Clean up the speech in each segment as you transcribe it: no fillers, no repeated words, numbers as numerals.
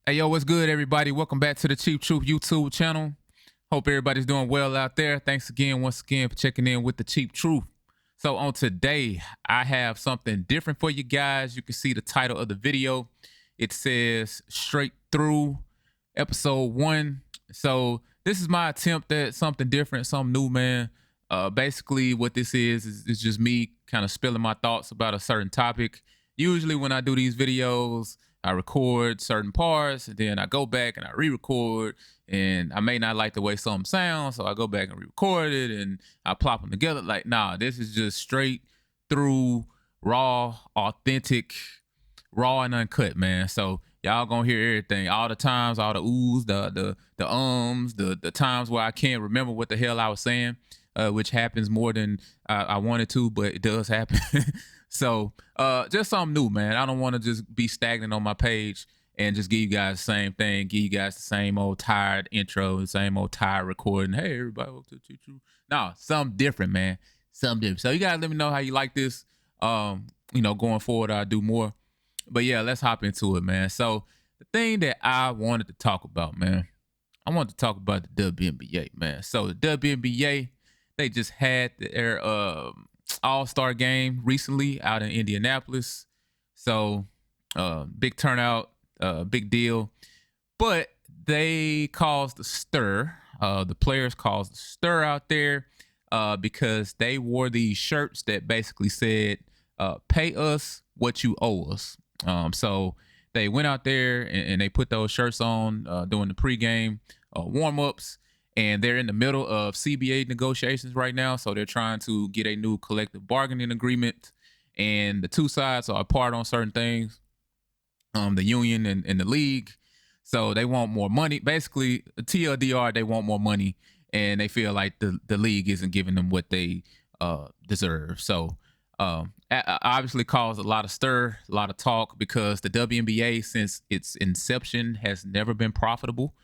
Hey, yo, what's good, everybody? Welcome back to the Cheap Truth YouTube channel. Hope everybody's doing well out there. Thanks again, once again, for checking in with the Cheap Truth. So on today, I have something different for you guys. You can see the title of the video. It says Straight Through Episode 1. So this is my attempt at something different, something new, man. Basically, what this is just me kind of spilling my thoughts about a certain topic. Usually when I do these videos, I record certain parts, and then I go back and I re-record, and I may not like the way something sounds, so I go back and re-record it, and I plop them together. Like, nah, this is just straight through, raw, authentic, raw and uncut, man. So y'all gonna hear everything, all the times, all the oohs, the ums, the times where I can't remember what the hell I was saying, which happens more than I wanted to, but it does happen. So just something new, man. I don't want to just be stagnant on my page and just give you guys the same thing, give you guys the same old tired intro, the same old tired recording. Hey, everybody, welcome to Cheap Truth. No, something different, man. Something different. So you guys let me know how you like this. Going forward, I'll do more. But yeah, let's hop into it, man. So the thing that I wanted to talk about, man, I wanted to talk about the WNBA, man. So the WNBA, they just had their all-star game recently out in Indianapolis. So big turnout, big deal. But they caused a stir. The players caused a stir out there because they wore these shirts that basically said, pay us what you owe us. So they went out there and they put those shirts on during the pregame warm-ups. And they're in the middle of CBA negotiations right now. So they're trying to get a new collective bargaining agreement. And the two sides are apart on certain things, the union and the league. So they want more money. Basically, TLDR, they want more money. And they feel like the league isn't giving them what they deserve. So obviously caused a lot of stir, a lot of talk, because the WNBA, since its inception, has never been profitable.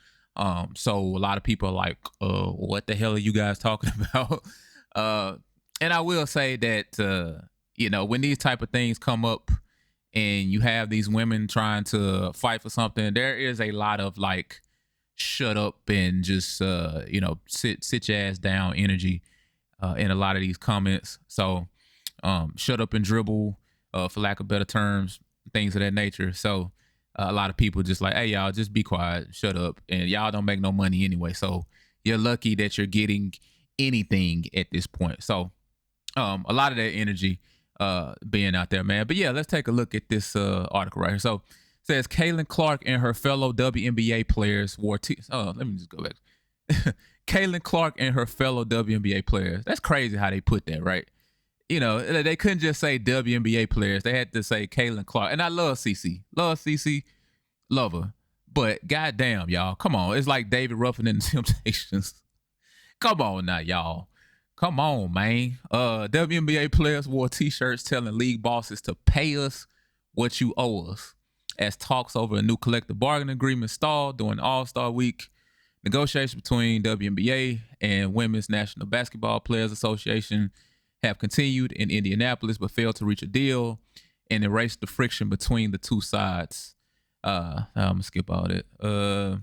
So a lot of people are like, what the hell are you guys talking about? And I will say that, when these type of things come up and you have these women trying to fight for something, there is a lot of like, shut up and just, sit your ass down energy in a lot of these comments. So shut up and dribble, for lack of better terms, things of that nature. So a lot of people just like, hey, y'all, just be quiet, shut up, and y'all don't make no money anyway. So you're lucky that you're getting anything at this point. So a lot of that energy being out there, man. But yeah, let's take a look at this article right here. So it says Caitlin Clark and her fellow WNBA players wore let me just go back. Caitlin Clark and her fellow WNBA players. That's crazy how they put that, right? They couldn't just say WNBA players. They had to say Caitlin Clark. And I love CC. Love CC. Love her. But goddamn, y'all. Come on. It's like David Ruffin and the Temptations. Come on now, y'all. Come on, man. WNBA players wore t-shirts telling league bosses to pay us what you owe us, as talks over a new collective bargaining agreement stalled during All-Star Week. Negotiations between WNBA and Women's National Basketball Players Association have continued in Indianapolis, but failed to reach a deal and erase the friction between the two sides. I'm gonna skip all that.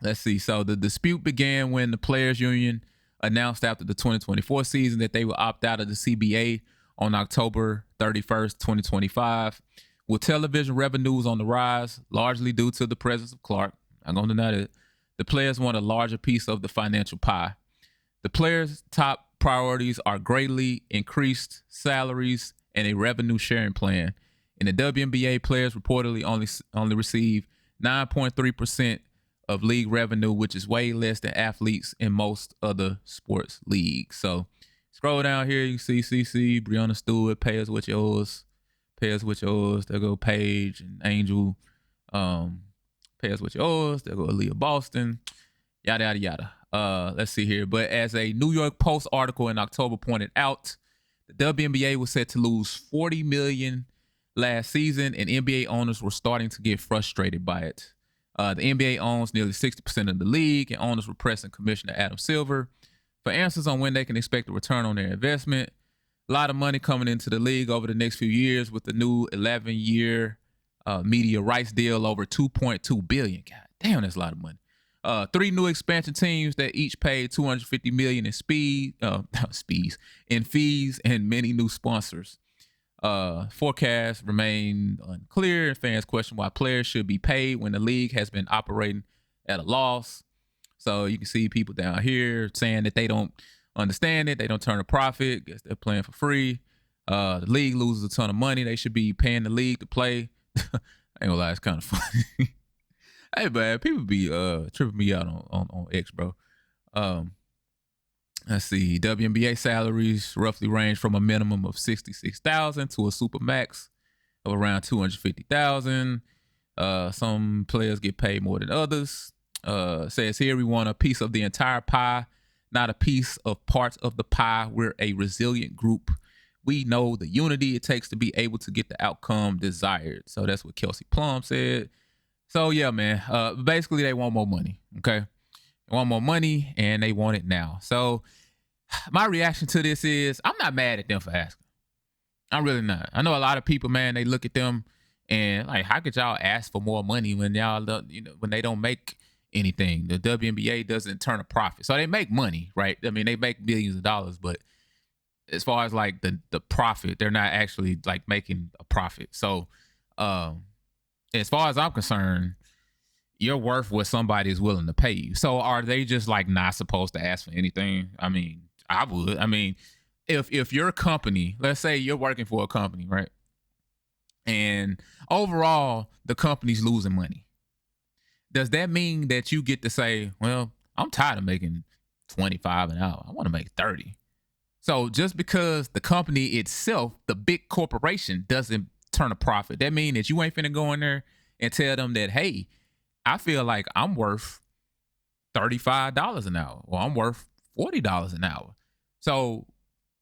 Let's see. So the dispute began when the players union announced after the 2024 season that they will opt out of the CBA on October 31st, 2025. With television revenues on the rise, largely due to the presence of Clark, I'm gonna deny that, the players want a larger piece of the financial pie. The players' top priorities are greatly increased salaries and a revenue sharing plan. And the WNBA players reportedly only receive 9.3% of league revenue, which is way less than athletes in most other sports leagues. So scroll down here, you see CC, Breonna Stewart, pay us what you owe us. Pay us what you owe us. There go Paige and Angel. Pay us what you owe us. There go Aaliyah Boston. Yada, yada, yada. Let's see here. But as a New York Post article in October pointed out, the WNBA was set to lose $40 million last season, and NBA owners were starting to get frustrated by it. The NBA owns nearly 60% of the league, and owners were pressing Commissioner Adam Silver for answers on when they can expect a return on their investment. A lot of money coming into the league over the next few years with the new 11-year Media rights deal over $2.2 billion. God damn, that's a lot of money. 3 new expansion teams that each paid $250 million in speeds in fees, and many new sponsors. Forecasts remain unclear. Fans question why players should be paid when the league has been operating at a loss. So you can see people down here saying that they don't understand it. They don't turn a profit. Guess they're playing for free. The league loses a ton of money. They should be paying the league to play. I ain't gonna lie, it's kind of funny. Hey man, people be tripping me out on X, bro. Let's see. WNBA salaries roughly range from a minimum of $66,000 to a super max of around $250,000. Some players get paid more than others. Says here we want a piece of the entire pie, not a piece of parts of the pie. We're a resilient group. We know the unity it takes to be able to get the outcome desired. So that's what Kelsey Plum said. So yeah, man. Basically, they want more money. Okay, they want more money, and they want it now. So my reaction to this is, I'm not mad at them for asking. I'm really not. I know a lot of people, man. They look at them and like, how could y'all ask for more money when y'all, when they don't make anything? The WNBA doesn't turn a profit, so they make money, right? I mean, they make millions of dollars, but as far as like the profit, they're not actually like making a profit. So, as far as I'm concerned, you're worth what somebody is willing to pay you. So are they just like not supposed to ask for anything? I mean, I would. I mean, if your company, let's say you're working for a company, right? And overall, the company's losing money. Does that mean that you get to say, well, I'm tired of making $25 an hour. I want to make $30. So just because the company itself, the big corporation, doesn't turn a profit, that means that you ain't finna go in there and tell them that, hey, I feel like I'm worth $35 an hour, or I'm worth $40 an hour. So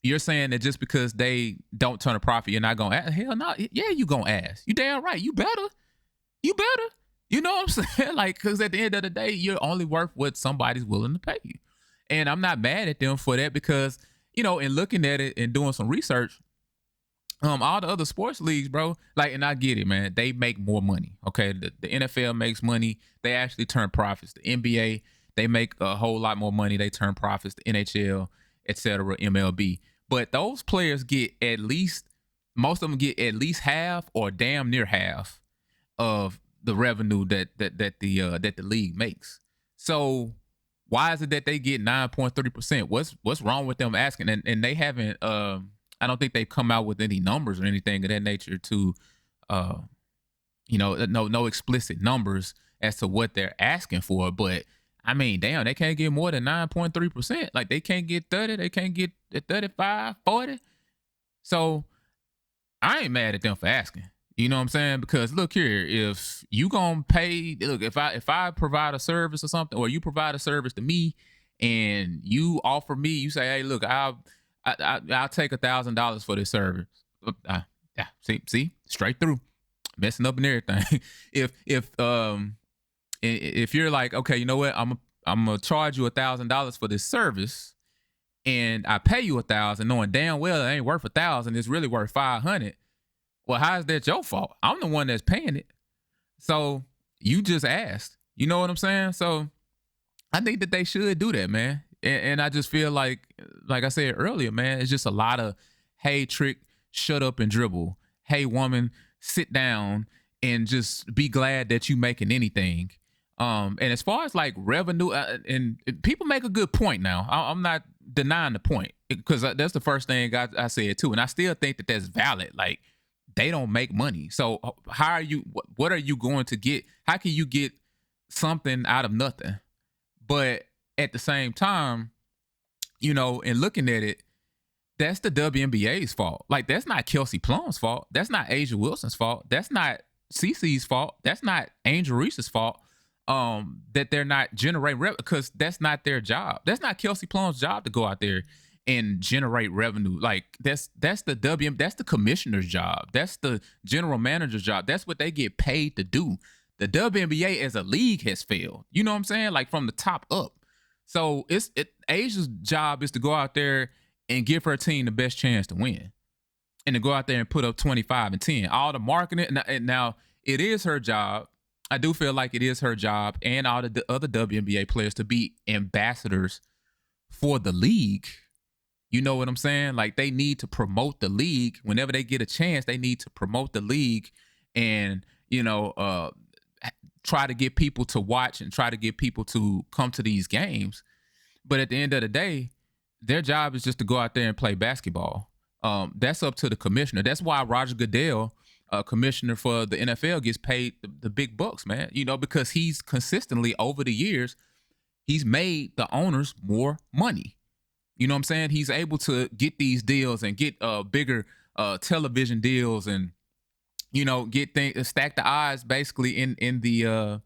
you're saying that just because they don't turn a profit, you're not gonna ask? Hell no. Yeah, you gonna ask. You damn right. You better. You better. You know what I'm saying? Like, because at the end of the day, you're only worth what somebody's willing to pay you. And I'm not mad at them for that, because, in looking at it and doing some research, all the other sports leagues, bro, like, and I get it, man, they make more money. Okay, the NFL makes money. They actually turn profits. The NBA, they make a whole lot more money. They turn profits. The NHL, etc., MLB. But those players get at least, most of them get at least half or damn near half of the revenue that the league makes. So why is it that they get 9.3%? What's wrong with them asking? And they haven't. I don't think they've come out with any numbers or anything of that nature to, no explicit numbers as to what they're asking for. But I mean, damn, they can't get more than 9.3%. Like, they can't get 30, they can't get 35, 40. So I ain't mad at them for asking. You know what I'm saying? Because look here, if you gonna pay, look, if I provide a service or something, or you provide a service to me, and you offer me, you say, hey, look, I'll take $1,000 for this service. Yeah, see, straight through, messing up and everything. If you're like, okay, you know what, I'm gonna charge you $1,000 for this service, and I pay you $1,000, knowing damn well it ain't worth $1,000, it's really worth $500. Well, how is that your fault? I'm the one that's paying it. So you just asked. You know what I'm saying? So I think that they should do that, man. And I just feel like I said earlier, man, it's just a lot of, hey, Trick, shut up and dribble. Hey, woman, sit down and just be glad that you making anything. And as far as like revenue, and people make a good point now. I'm not denying the point, because that's the first thing I said too. And I still think that that's valid. Like, they don't make money. So how are you, what are you going to get? How can you get something out of nothing? But at the same time, and looking at it, that's the WNBA's fault. Like, that's not Kelsey Plum's fault. That's not Asia Wilson's fault. That's not CeCe's fault. That's not Angel Reese's fault. That they're not generating revenue, because that's not their job. That's not Kelsey Plum's job to go out there and generate revenue. Like, that's the commissioner's job. That's the general manager's job. That's what they get paid to do. The WNBA as a league has failed. You know what I'm saying? Like, from the top up. So Asia's job is to go out there and give her team the best chance to win, and to go out there and put up 25 and 10. All the marketing, and now it is her job. I do feel like it is her job and all the other WNBA players to be ambassadors for the league. You know what I'm saying? Like they need to promote the league whenever they get a chance. They need to promote the league and try to get people to watch and try to get people to come to these games. But at the end of the day, their job is just to go out there and play basketball. That's up to the commissioner. That's why Roger Goodell, commissioner for the NFL, gets paid the big bucks, man. Because he's consistently over the years, he's made the owners more money. You know what I'm saying? He's able to get these deals and get bigger television deals and get things, stack the odds basically in the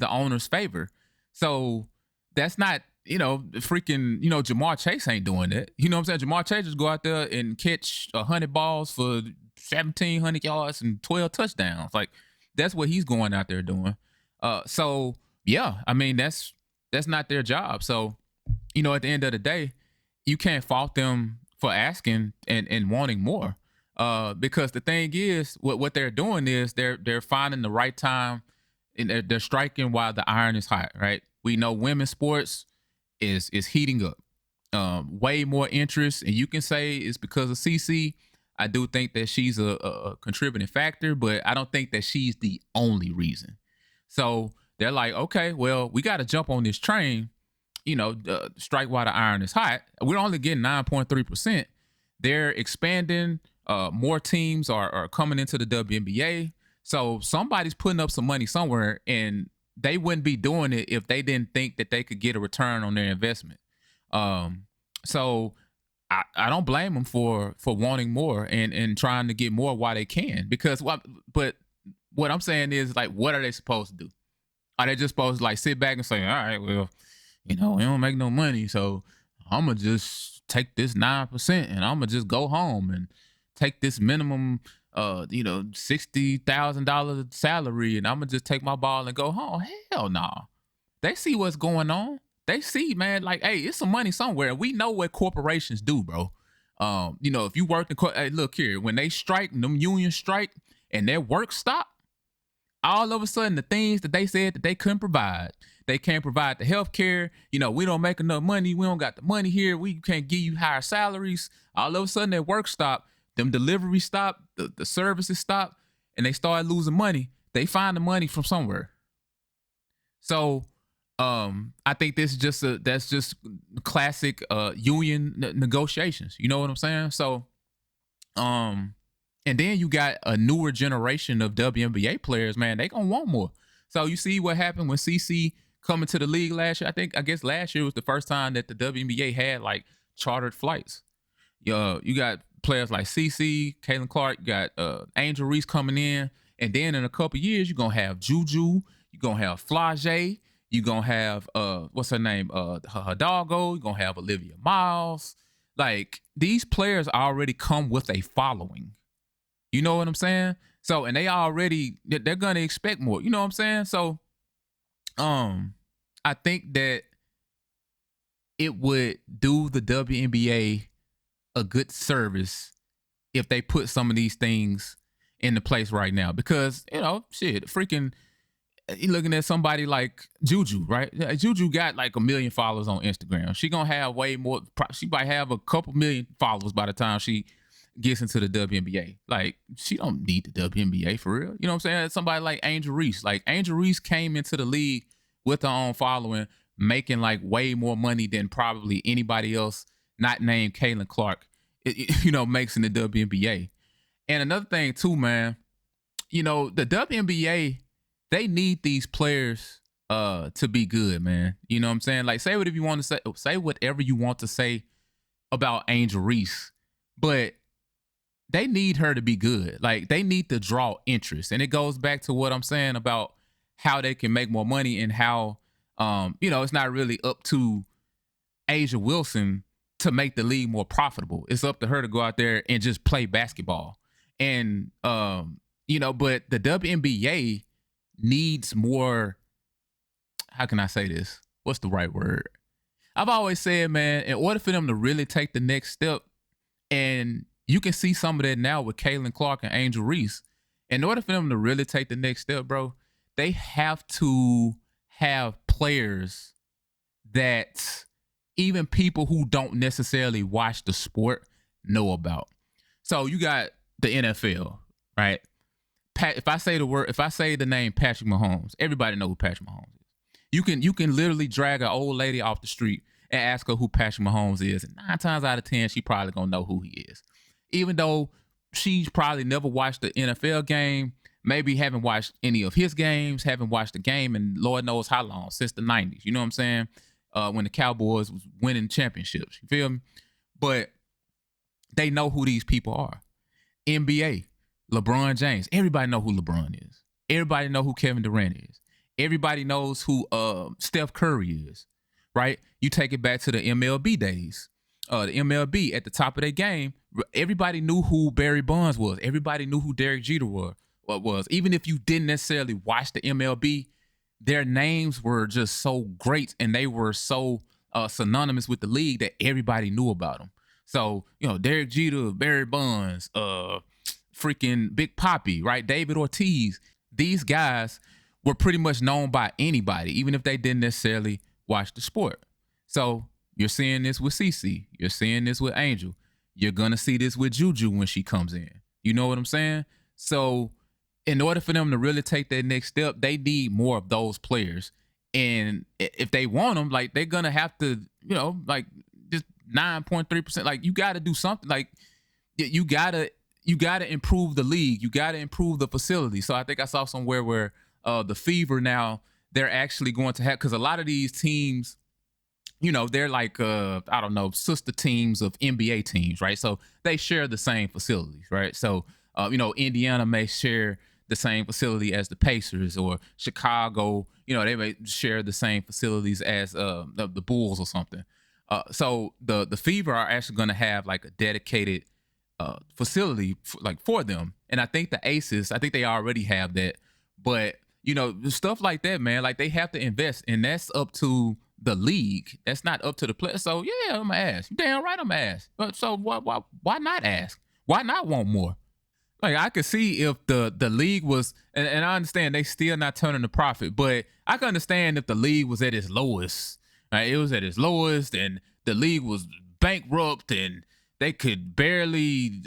owner's favor. So that's not freaking Jamar Chase ain't doing that. You know what I'm saying? Jamar Chase just go out there and catch 100 balls for 1,700 yards and 12 touchdowns. Like that's what he's going out there doing. So yeah, I mean that's not their job. So at the end of the day, you can't fault them for asking and wanting more. Because the thing is, what they're doing is they're finding the right time and they're striking while the iron is hot, right? We know women's sports is heating up. Way more interest, and you can say it's because of CC. I do think that she's a contributing factor, but I don't think that she's the only reason. So they're like, okay, well, we got to jump on this train. Strike while the iron is hot. We're only getting 9.3%. They're expanding. More teams are coming into the WNBA. So somebody's putting up some money somewhere, and they wouldn't be doing it if they didn't think that they could get a return on their investment. So I don't blame them for wanting more and trying to get more while they can. But what I'm saying is, like, what are they supposed to do? Are they just supposed to like sit back and say, all right, well, we don't make no money, so I'm gonna just take this 9% and I'm gonna just go home and take this minimum $60,000 salary and I'm gonna just take my ball and go home? Hell no. They see what's going on. They see, man, like, hey, it's some money somewhere. We know what corporations do, bro. If you work hey, look here, when they strike, them unions strike and their work stop, all of a sudden the things that they said that they couldn't provide, they can't provide the health care. We don't make enough money. We don't got the money here. We can't give you higher salaries. All of a sudden their work stop, them deliveries stop, the services stop, and they start losing money. They find the money from somewhere. So I think that's just classic union negotiations. You know what I'm saying? So and then you got a newer generation of WNBA players, man. They gonna want more. So you see what happened when CC coming to the league last year. I guess last year was the first time that the WNBA had like chartered flights. You got players like CC, Caitlin Clark, you got Angel Reese coming in, and then in a couple years you're gonna have Juju, you're gonna have Flage, you're gonna have what's her name, Hidalgo, you're gonna have Olivia Miles. Like, these players already come with a following. You know what I'm saying? So, and they're gonna expect more. You know what I'm saying? So, I think that it would do the WNBA a good service if they put some of these things into place right now. Because, freaking, you're looking at somebody like Juju, right? Juju got like 1 million followers on Instagram. She gonna have way more. She might have a couple million followers by the time she gets into the WNBA. Like, she don't need the WNBA for real. You know what I'm saying? Somebody like Angel Reese. Like, Angel Reese came into the league with her own following, making like way more money than probably anybody else not named Caitlin Clark, makes in the WNBA. And another thing too, man, the WNBA, they need these players to be good, man. You know what I'm saying? Like, say whatever you want to say whatever you want to say about Angel Reese, but they need her to be good. Like, they need to draw interest. And it goes back to what I'm saying about how they can make more money and how, it's not really up to Asia Wilson to make the league more profitable. It's up to her to go out there and just play basketball. And, but the WNBA needs more, how can I say this? What's the right word? I've always said, man, in order for them to really take the next step, and you can see some of that now with Caitlin Clark and Angel Reese, In order for them to really take the next step, bro, they have to have players that even people who don't necessarily watch the sport know about. So you got the NFL, right? If I say the name Patrick Mahomes, everybody knows who Patrick Mahomes is. You can literally drag an old lady off the street and ask her who Patrick Mahomes is, and 9 times out of 10, she probably gonna know who he is. Even though she's probably never watched the NFL game, maybe haven't watched any of his games, haven't watched the game in Lord knows how long, since the 90s. You know what I'm saying? When the Cowboys was winning championships. You feel me? But they know who these people are. NBA, LeBron James. Everybody know who LeBron is. Everybody know who Kevin Durant is. Everybody knows who Steph Curry is, right? You take it back to the MLB days. The MLB at the top of their game, everybody knew who Barry Bonds was. Everybody knew who Derek Jeter was. Even if you didn't necessarily watch the MLB, their names were just so great and they were so synonymous with the league that everybody knew about them. So, Derek Jeter, Barry Bonds, freaking Big Papi, right? David Ortiz. These guys were pretty much known by anybody, even if they didn't necessarily watch the sport. So you're seeing this with CeCe. You're seeing this with Angel. You're going to see this with Juju when she comes in. You know what I'm saying? So in order for them to really take that next step, they need more of those players. And if they want them, like, they're going to have to, just 9.3%. Like, you got to do something. Like, you got to improve the league. You got to improve the facility. So I think I saw somewhere where the Fever now, they're actually going to have, because a lot of these teams, they're like, sister teams of NBA teams, right? So they share the same facilities, right? So, Indiana may share the same facility as the Pacers, or Chicago, they may share the same facilities as the Bulls or something. So the Fever are actually going to have like a dedicated facility for them. And I think the Aces, I think they already have that. But, stuff like that, man, like, they have to invest, and that's up to the league. That's not up to the player. So yeah, I'm gonna ask. You damn right I'm gonna ask. But so why not ask? Why not want more? Like, I could see if the league was, and I understand they still not turning a profit, but I can understand if the league was at its lowest. Right? It was at its lowest, and the league was bankrupt, and they could barely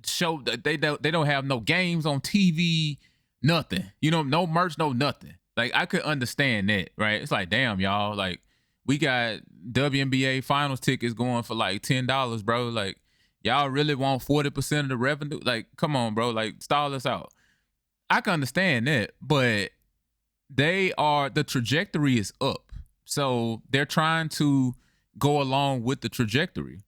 show that they don't have no games on TV, nothing. No merch, no nothing. Like, I could understand that, right? It's like, damn, y'all, like, we got WNBA finals tickets going for like $10, bro. Like, y'all really want 40% of the revenue? Like, come on, bro. Like, stall us out. I can understand that, but the trajectory is up. So they're trying to go along with the trajectory.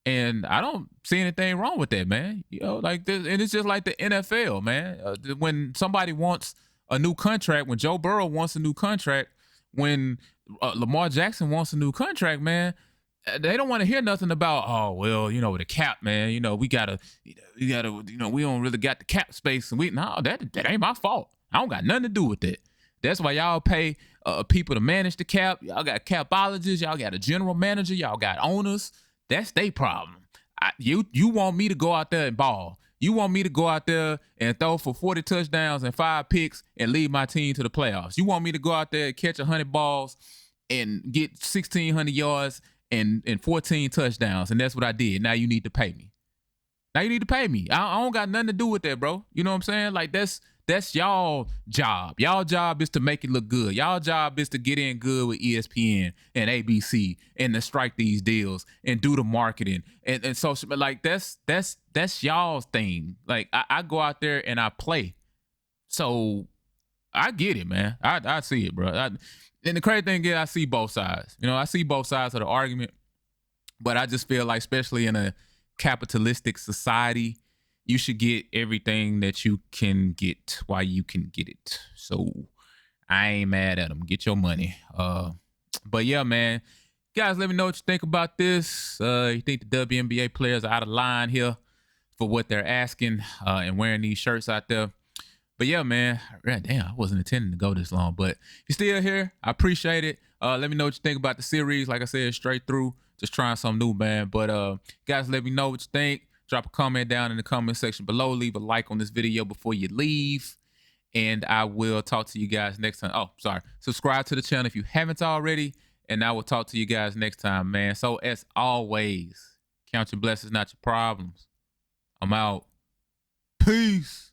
And I don't see anything wrong with that, man. Like this, and it's just like the NFL, man. When somebody wants a new contract, when Joe Burrow wants a new contract, when Lamar Jackson wants a new contract, man, they don't want to hear nothing about, oh, well, the cap, man. We gotta, we don't really got the cap space, and that ain't my fault. I don't got nothing to do with that. That's why y'all pay people to manage the cap. Y'all got capologists. Y'all got a general manager. Y'all got owners. That's their problem. You want me to go out there and ball. You want me to go out there and throw for 40 touchdowns and 5 picks and lead my team to the playoffs. You want me to go out there and catch 100 balls and get 1,600 yards and 14 touchdowns, and that's what I did. Now you need to pay me. I don't got nothing to do with that, bro. You know what I'm saying? Like, that's y'all job. Y'all job is to make it look good. Y'all job is to get in good with ESPN and ABC and to strike these deals and do the marketing and social. Like, that's y'all's thing. Like, I go out there and I play. So I get it, man. I see it, bro. And the crazy thing is, I see both sides. I see both sides of the argument. But I just feel like, especially in a capitalistic society, you should get everything that you can get while you can get it. So I ain't mad at them. Get your money. But yeah, man. Guys, let me know what you think about this. You think the WNBA players are out of line here for what they're asking and wearing these shirts out there? But yeah, man. Damn, I wasn't intending to go this long. But if you're still here, I appreciate it. Let me know what you think about the series. Like I said, straight through. Just trying something new, man. But guys, let me know what you think. Drop a comment down in the comment section below. Leave a like on this video before you leave. And I will talk to you guys next time. Oh, sorry. Subscribe to the channel if you haven't already. And I will talk to you guys next time, man. So as always, count your blessings, not your problems. I'm out. Peace.